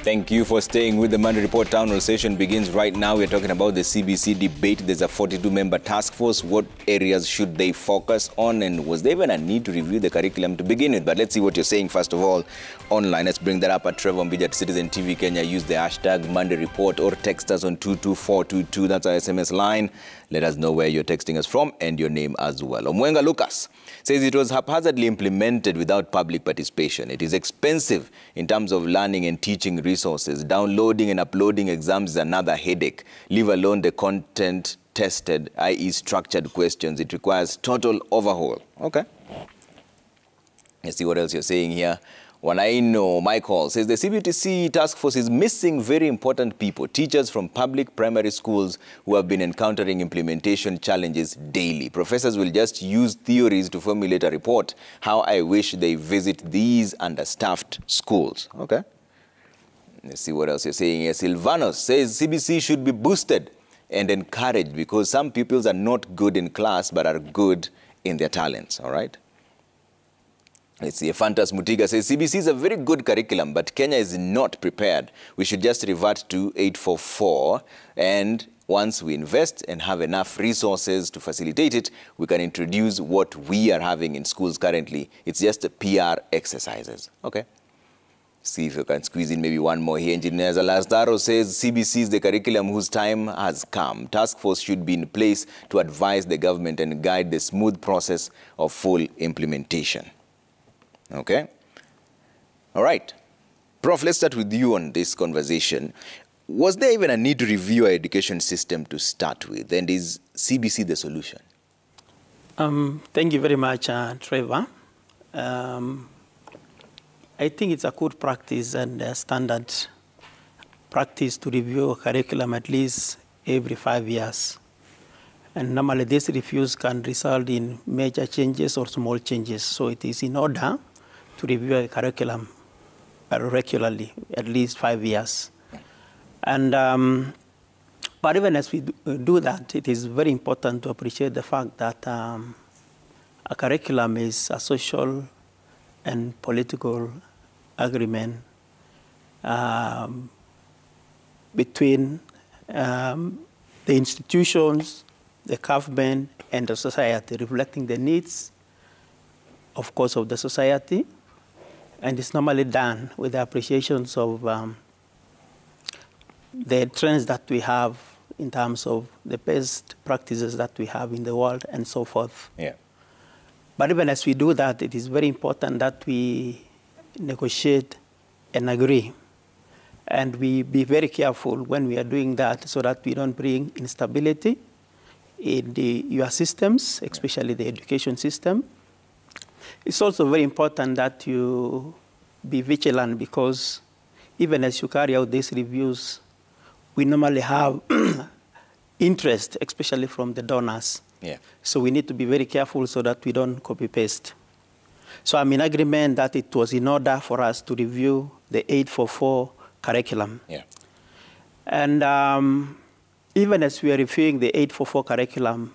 Thank you for staying with the Monday Report. Town Hall session begins right now. We're talking about the CBC debate. There's a 42-member task force. What areas should they focus on? And was there even a need to review the curriculum to begin with? But let's see what you're saying first of all online. Let's bring that up at Trevor Mbija at Citizen TV Kenya. Use the hashtag Monday Report or text us on 22422. That's our SMS line. Let us know where you're texting us from and your name as well. Omwenga Lucas says it was haphazardly implemented without public participation. It is expensive in terms of learning and teaching resources. Downloading and uploading exams is another headache, leave alone the content tested, i.e. structured questions. It requires total overhaul. Okay. Let's see what else you're saying here. Wanaino Michael says the CBTC task force is missing very important people, teachers from public primary schools who have been encountering implementation challenges daily. Professors will just use theories to formulate a report. How I wish they visit these understaffed schools. Okay. Let's see what else you're saying here. Silvanos says CBC should be boosted and encouraged because some pupils are not good in class but are good in their talents. All right. Let's see, Fantas Mutiga says, CBC is a very good curriculum, but Kenya is not prepared. We should just revert to 844, and once we invest and have enough resources to facilitate it, we can introduce what we are having in schools currently. It's just a PR exercises. Okay. See if you can squeeze in maybe one more here. Engineer Lazaro says, CBC is the curriculum whose time has come. Task force should be in place to advise the government and guide the smooth process of full implementation. Okay. All right. Prof, let's start with you on this conversation. Was there even a need to review our education system to start with? And is CBC the solution? Thank you very much, Trevor. I think it's a good practice and a standard practice to review a curriculum at least every 5 years. And normally these reviews can result in major changes or small changes. So it is in order to review a curriculum regularly, at least 5 years. And but even as we do that, it is very important to appreciate the fact that a curriculum is a social and political agreement between the institutions, the government, and the society, reflecting the needs, of course, of the society. And it's normally done with the appreciations of the trends that we have in terms of the best practices that we have in the world and so forth. Yeah. But even as we do that, it is very important that we negotiate and agree. And we be very careful when we are doing that so that we don't bring instability in your systems, especially the education system. It's also very important that you be vigilant because even as you carry out these reviews, we normally have interest, especially from the donors. Yeah. So we need to be very careful so that we don't copy-paste. So I'm in agreement that it was in order for us to review the 844 curriculum. Yeah. And even as we are reviewing the 844 curriculum,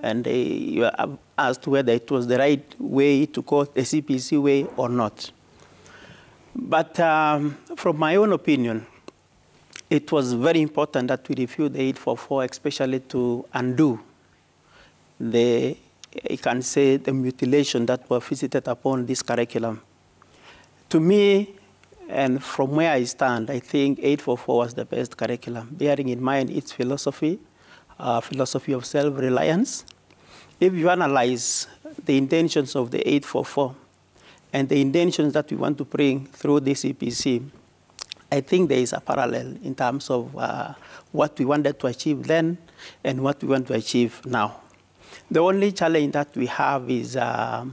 and you are asked whether it was the right way to go the CBC way or not. But from my own opinion, it was very important that we review the 844, especially to undo you can say, the mutilation that were visited upon this curriculum. To me, and from where I stand, I think 844 was the best curriculum, bearing in mind its philosophy, philosophy of self-reliance. If you analyze the intentions of the 844 and the intentions that we want to bring through the CBC, I think there is a parallel in terms of what we wanted to achieve then and what we want to achieve now. The only challenge that we have is I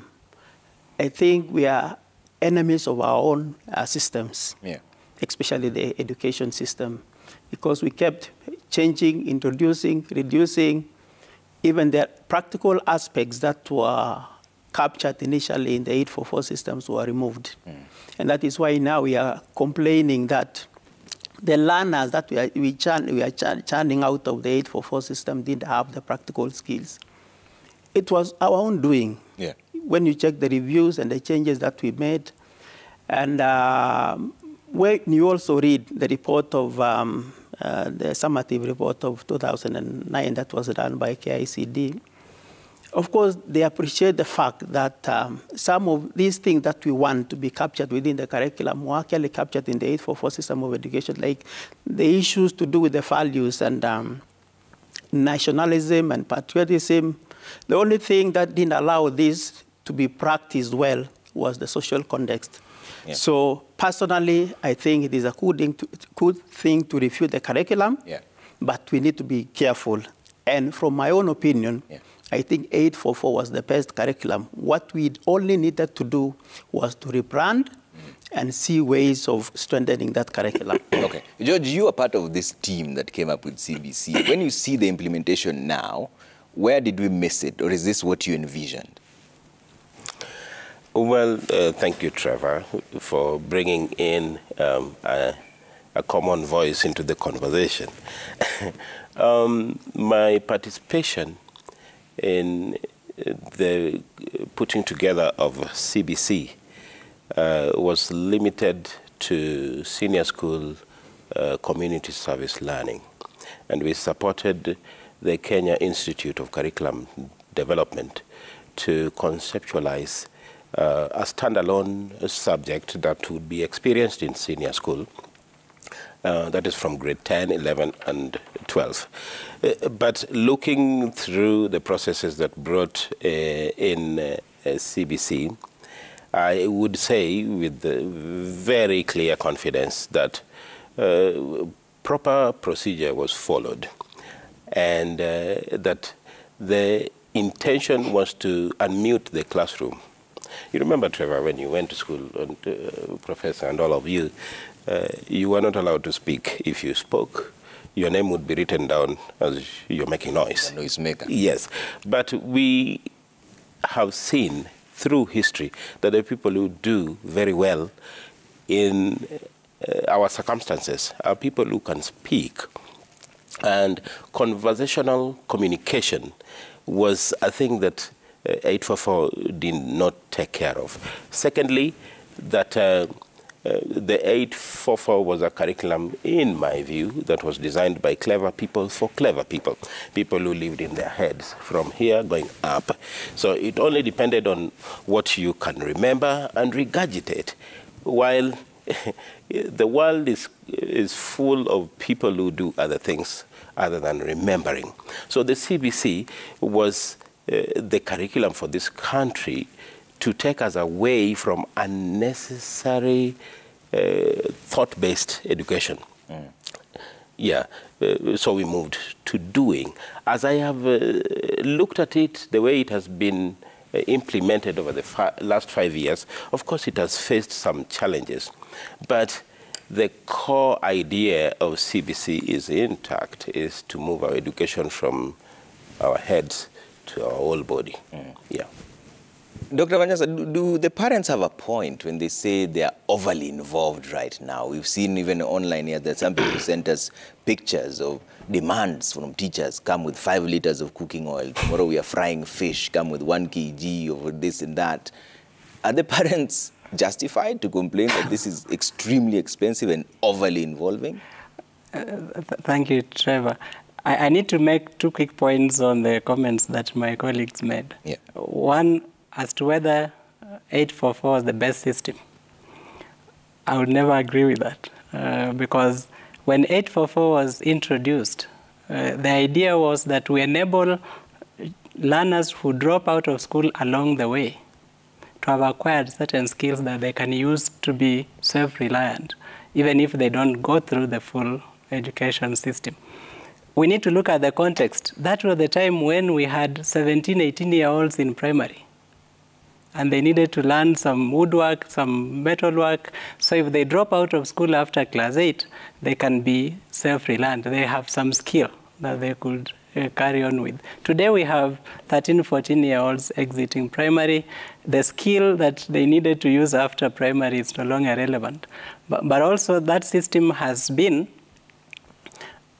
think we are enemies of our own systems, yeah, especially the education system, because we kept changing, introducing, reducing. Even the practical aspects that were captured initially in the 844 systems were removed. And that is why now we are complaining that the learners that we are churning out of the 844 system didn't have the practical skills. It was our own doing. Yeah. When you check the reviews and the changes that we made, and when you also read the report of the summative report of 2009 that was done by KICD, of course, they appreciate the fact that some of these things that we want to be captured within the curriculum were actually captured in the 844 system of education, like the issues to do with the values and nationalism and patriotism. The only thing that didn't allow this to be practiced well was the social context. Yeah. So personally, I think it is a good thing to review the curriculum, but we need to be careful. And from my own opinion, I think 844 was the best curriculum. What we only needed to do was to rebrand and see ways of strengthening that curriculum. Okay. George, you are part of this team that came up with CBC. When you see the implementation now, where did we miss it, or is this what you envisioned? Well, thank you, Trevor, for bringing in a common voice into the conversation. My participation in the putting together of CBC was limited to senior school community service learning. And we supported the Kenya Institute of Curriculum Development to conceptualize a standalone subject that would be experienced in senior school. That is from grade 10, 11, and 12. But looking through the processes that brought in CBC, I would say with very clear confidence that proper procedure was followed, and that the intention was to unmute the classroom. You remember, Trevor, when you went to school, and Professor and all of you, you were not allowed to speak. If you spoke, your name would be written down as you're making noise. A noisemaker. Yes. But we have seen through history that the people who do very well in our circumstances are people who can speak. And conversational communication was a thing that 844 did not take care of. Secondly, that the 844 was a curriculum, in my view, that was designed by clever people for clever people, people who lived in their heads from here going up. So it only depended on what you can remember and regurgitate, while the world is full of people who do other things other than remembering. So the CBC was the curriculum for this country to take us away from unnecessary thought-based education. Yeah, so we moved to doing. As I have looked at it, the way it has been implemented over the last 5 years, of course it has faced some challenges, but the core idea of CBC is intact, is to move our education from our heads to our whole body. Yeah. Dr. Vanyasa, do the parents have a point when they say they are overly involved right now? We've seen even online here that some people sent us pictures of demands from teachers, come with 5 liters of cooking oil. Tomorrow we are frying fish, come with 1 kg of this and that. Are the parents justified to complain that this is extremely expensive and overly involving? Thank you, Trevor. I need to make 2 quick points on the comments that my colleagues made. Yeah. One, as to whether 844 is the best system. I would never agree with that, because when 844 was introduced, the idea was that we enable learners who drop out of school along the way to have acquired certain skills that they can use to be self-reliant, even if they don't go through the full education system. We need to look at the context. That was the time when we had 17, 18-year-olds in primary, and they needed to learn some woodwork, some metalwork. So if they drop out of school after class 8, they can be self-reliant. They have some skill that they could carry on with. Today we have 13, 14-year-olds exiting primary. The skill that they needed to use after primary is no longer relevant. But also that system has been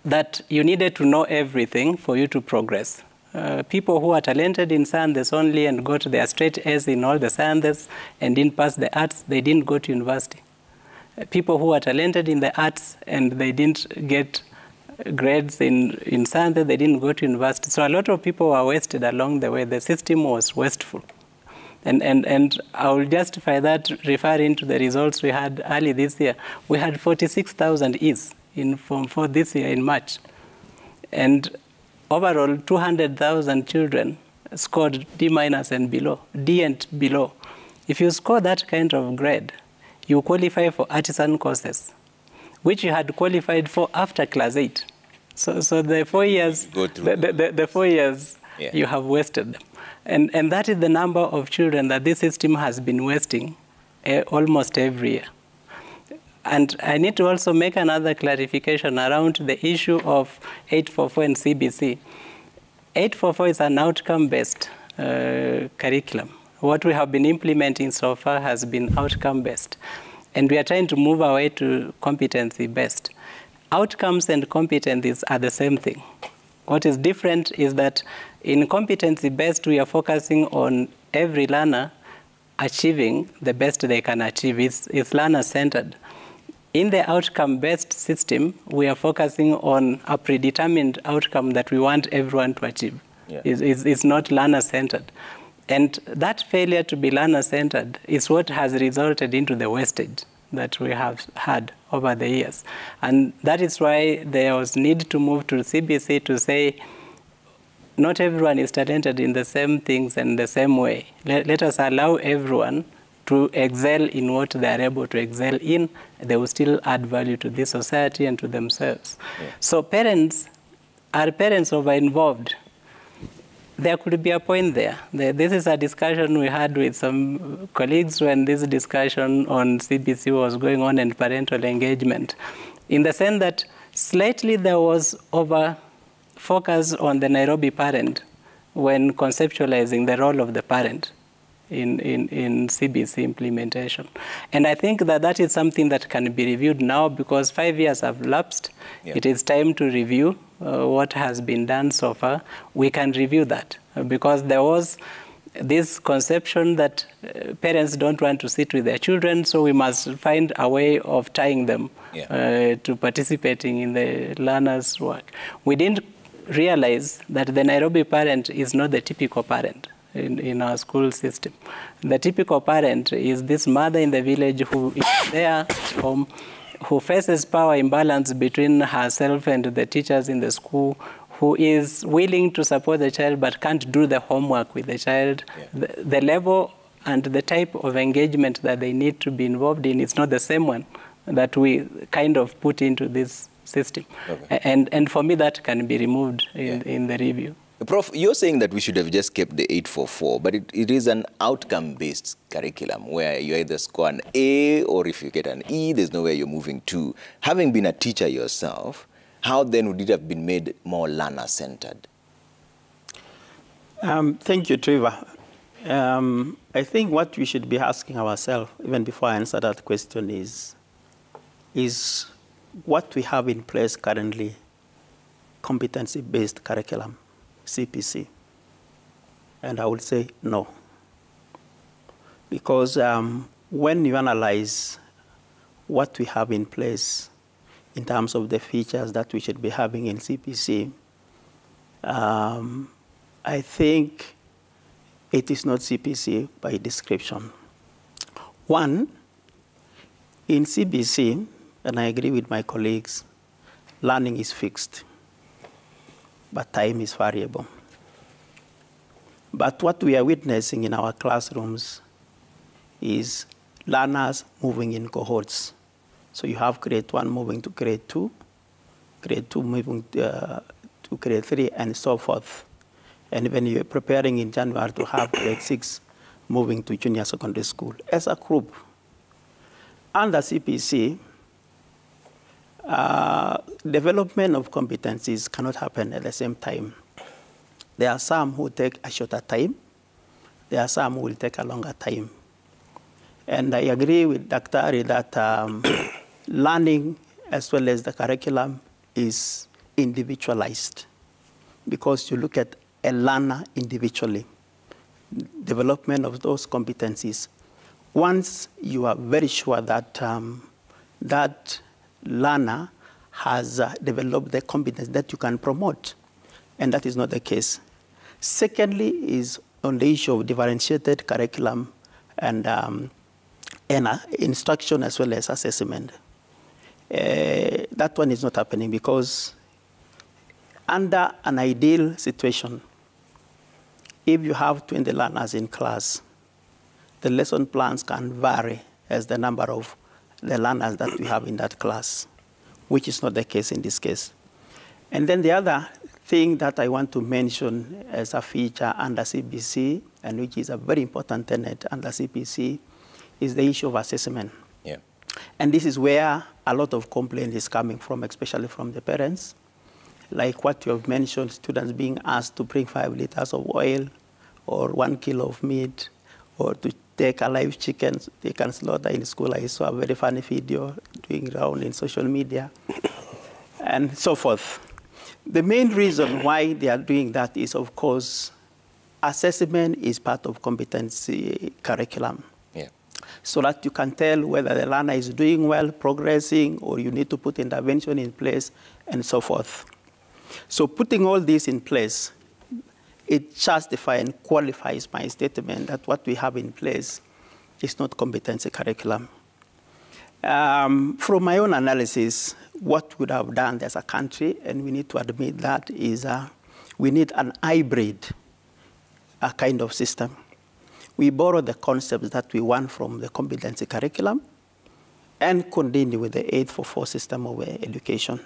that you needed to know everything for you to progress. People who are talented in sciences only and got their straight A's in all the sciences and didn't pass the arts, they didn't go to university. people who are talented in the arts and they didn't get grades in science, they didn't go to university. So a lot of people were wasted along the way. The system was wasteful. And I will justify that referring to the results we had early this year. We had 46,000 Is in Form 4 this year in March. And overall, 200,000 children scored D- and below, D and below. If you score that kind of grade, you qualify for artisan courses, which you had qualified for after class 8. So the 4 years, the 4 years, yeah, you have wasted them. And that is the number of children that this system has been wasting almost every year. And I need to also make another clarification around the issue of 844 and CBC. 844 is an outcome-based curriculum. What we have been implementing so far has been outcome-based. And we are trying to move away to competency-based. Outcomes and competencies are the same thing. What is different is that in competency-based, we are focusing on every learner achieving the best they can achieve. It's learner-centered. In the outcome-based system, we are focusing on a predetermined outcome that we want everyone to achieve. Yeah. It's not learner-centered. And that failure to be learner-centered is what has resulted into the wastage that we have had over the years. And that is why there was need to move to CBC to say, not everyone is talented in the same things and the same way. Let us allow everyone to excel in what they are able to excel in. They will still add value to this society and to themselves. Yeah. So are parents over-involved? There could be a point there. This is a discussion we had with some colleagues when this discussion on CBC was going on and parental engagement, in the sense that slightly there was over-focus on the Nairobi parent when conceptualizing the role of the parent in CBC implementation. And I think that is something that can be reviewed now because 5 years have lapsed. Yeah. It is time to review what has been done so far. We can review that because there was this conception that parents don't want to sit with their children, so we must find a way of tying them to participating in the learner's work. We didn't realize that the Nairobi parent is not the typical parent in our school system. The typical parent is this mother in the village who is there at home, who faces power imbalance between herself and the teachers in the school, who is willing to support the child but can't do the homework with the child. Yeah. The level and the type of engagement that they need to be involved in is not the same one that we kind of put into this system. Okay. And for me, that can be removed in the review. Prof, you're saying that we should have just kept the 844, but it is an outcome-based curriculum where you either score an A or if you get an E, there's nowhere you're moving to. Having been a teacher yourself, how then would it have been made more learner-centered? Thank you, Trevor. I think what we should be asking ourselves, even before I answer that question, is what we have in place currently, competency-based curriculum, CPC? And I would say no. Because when you analyze what we have in place in terms of the features that we should be having in CPC, I think it is not CPC by description. One, in CBC, and I agree with my colleagues, learning is fixed, but time is variable. But what we are witnessing in our classrooms is learners moving in cohorts. So you have grade 1 moving to grade 2, grade 2 moving to grade 3, and so forth. And when you're preparing in January to have grade 6 moving to junior secondary school as a group. Under CPC, development of competencies cannot happen at the same time. There are some who take a shorter time. There are some who will take a longer time. And I agree with Dr. Ari that learning as well as the curriculum is individualized because you look at a learner individually, development of those competencies. Once you are very sure that that learner has developed the competence that you can promote, and that is not the case. Secondly is on the issue of differentiated curriculum and instruction as well as assessment. That one is not happening because under an ideal situation, if you have 20 learners in class, the lesson plans can vary as the number of the learners that we have in that class, which is not the case in this case. And then the other thing that I want to mention as a feature under CBC, and which is a very important tenet under CBC, is the issue of assessment. Yeah. And this is where a lot of complaint is coming from, especially from the parents. Like what you have mentioned, students being asked to bring 5 liters of oil or 1 kilo of meat, or to take a live chicken they can slaughter in school. I saw a very funny video doing around in social media, and so forth. The main reason why they are doing that is, of course, assessment is part of competency curriculum. Yeah. So that you can tell whether the learner is doing well, progressing, or you need to put intervention in place, and so forth. So putting all this in place, it justifies and qualifies my statement that what we have in place is not competency curriculum. From my own analysis, what we would have done as a country, and we need to admit that, is we need an hybrid kind of system. We borrow the concepts that we want from the competency curriculum and continue with the 844 system of education.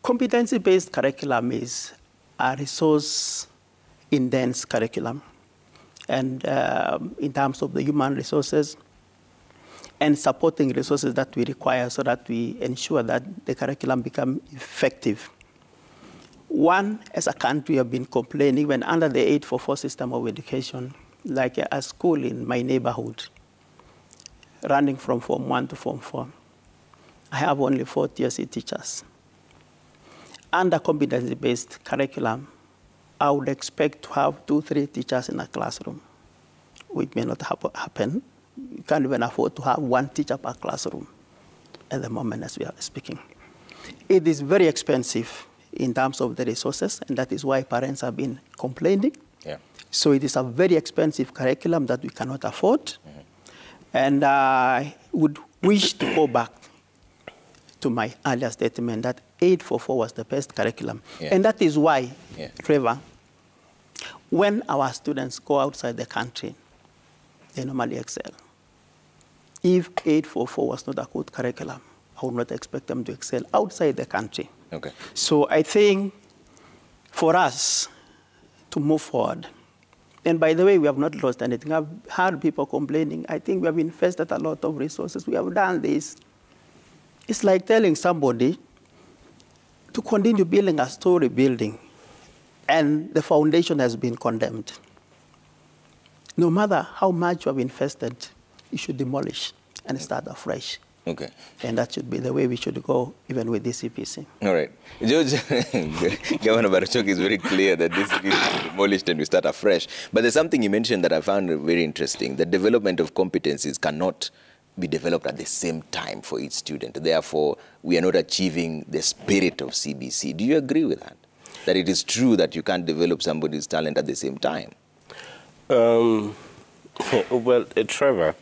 Competency-based curriculum is a resource-intense curriculum, and in terms of the human resources and supporting resources that we require so that we ensure that the curriculum becomes effective. One, as a country, have been complaining, even under the 844 system of education, like a school in my neighborhood, running from Form 1 to Form 4. I have only 4 TSC teachers. Under competency-based curriculum, I would expect to have 2-3 teachers in a classroom, which may not happen. You can't even afford to have 1 teacher per classroom at the moment as we are speaking. It is very expensive in terms of the resources, and that is why parents have been complaining. Yeah. So it is a very expensive curriculum that we cannot afford. Mm-hmm. And I would wish to go back to my earlier statement that 844 was the best curriculum. Yeah. And that is why, Trevor, when our students go outside the country, they normally excel. If 844 was not a good curriculum, I would not expect them to excel outside the country. Okay. So I think for us to move forward, and by the way, we have not lost anything. I've heard people complaining. I think we have invested a lot of resources. We have done this. It's like telling somebody to continue building a story building, and the foundation has been condemned. No matter how much you have invested, you should demolish and start afresh. Okay. And that should be the way we should go, even with this CPC. All right. George, Governor Barachok is very clear that this is demolished and we start afresh. But there's something you mentioned that I found very interesting. The development of competencies cannot be developed at the same time for each student. Therefore, we are not achieving the spirit of CBC. Do you agree with that? That it is true that you can't develop somebody's talent at the same time? Well, Trevor,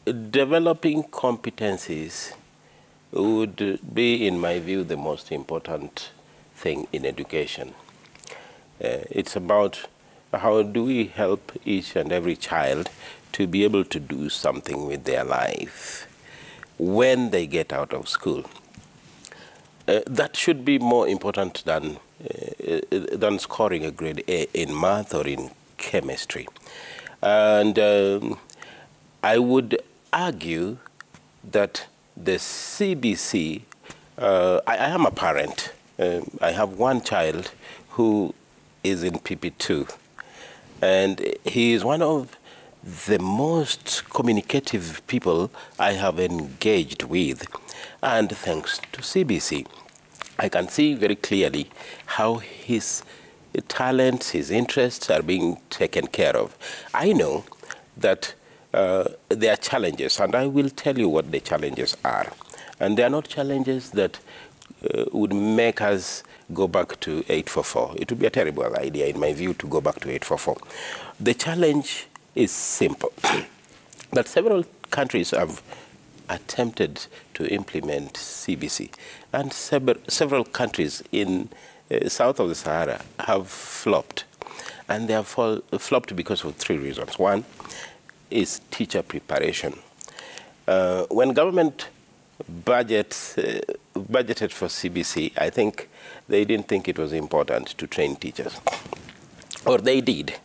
developing competencies would be, in my view, the most important thing in education. It's about how do we help each and every child to be able to do something with their life when they get out of school. That should be more important than scoring a grade A in math or in chemistry. And I would argue that the CBC, I am a parent. I have one child who is in PP2, and he is one of the most communicative people I have engaged with. And thanks to CBC, I can see very clearly how his talents, his interests are being taken care of. I know that there are challenges, and I will tell you what the challenges are. And they are not challenges that would make us go back to 844. It would be a terrible idea, in my view, to go back to 844. The challenge is simple. That several countries have attempted to implement CBC, and several countries in south of the Sahara have flopped. And they have flopped because of three reasons. One is teacher preparation. When government budgeted for CBC, I think they didn't think it was important to train teachers. Or they did,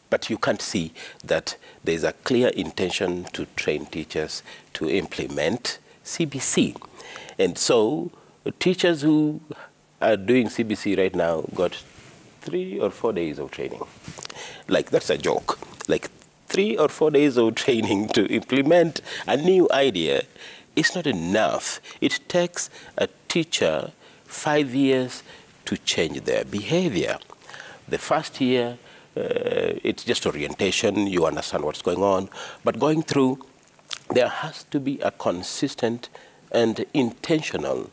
but you can't see that there's a clear intention to train teachers to implement CBC. And so teachers who are doing CBC right now got 3 or 4 days of training. Like, that's a joke. Like, 3 or 4 days of training to implement a new idea is not enough. It takes a teacher 5 years to change their behavior. The first year, it's just orientation, you understand what's going on. But going through, there has to be a consistent and intentional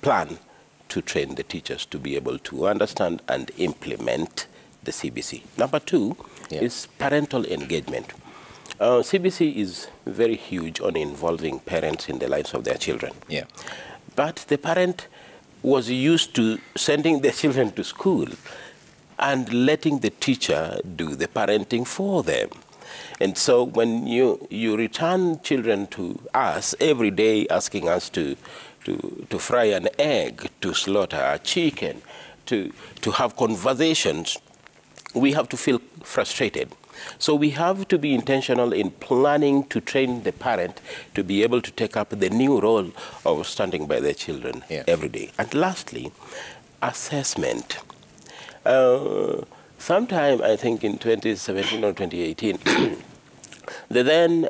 plan to train the teachers to be able to understand and implement the CBC. Number two is parental engagement. CBC is very huge on involving parents in the lives of their children. Yeah. But the parent was used to sending their children to school and letting the teacher do the parenting for them. And so when you return children to us every day asking us to fry an egg, to slaughter a chicken, to have conversations, we have to feel frustrated. So we have to be intentional in planning to train the parent to be able to take up the new role of standing by their children every day. And lastly, assessment. Sometime, I think in 2017 or 2018, the then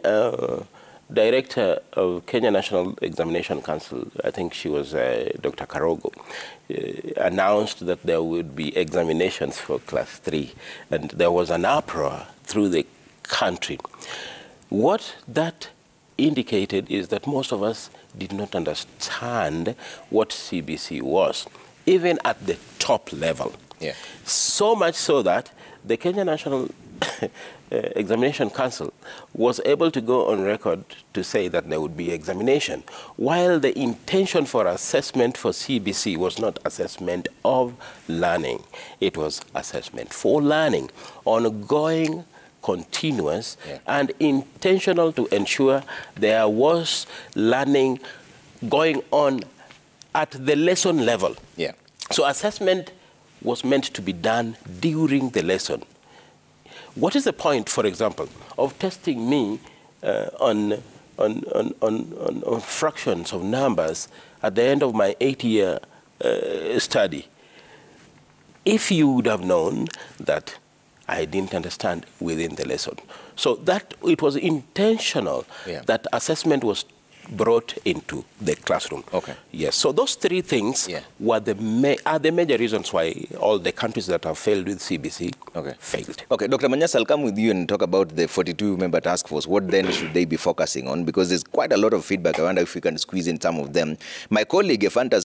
director of Kenya National Examination Council, I think she was Dr. Karogo, announced that there would be examinations for class 3, and there was an uproar through the country. What that indicated is that most of us did not understand what CBC was, even at the top level. Yeah. So much so that the Kenya National Examination Council was able to go on record to say that there would be examination, while the intention for assessment for CBC was not assessment of learning. It was assessment for learning, ongoing, continuous, and intentional to ensure there was learning going on at the lesson level. Yeah. So assessment was meant to be done during the lesson. What is the point, for example, of testing me on fractions of numbers at the end of my 8-year study, if you would have known that I didn't understand within the lesson? So that it was intentional that assessment was brought into the classroom. Okay. Yes. So those three things were are the major reasons why all the countries that have failed with CBC failed. Okay, Dr. Manyas, I'll come with you and talk about the 42-member task force. What then should they be focusing on? Because there's quite a lot of feedback. I wonder if we can squeeze in some of them. My colleague, Efantas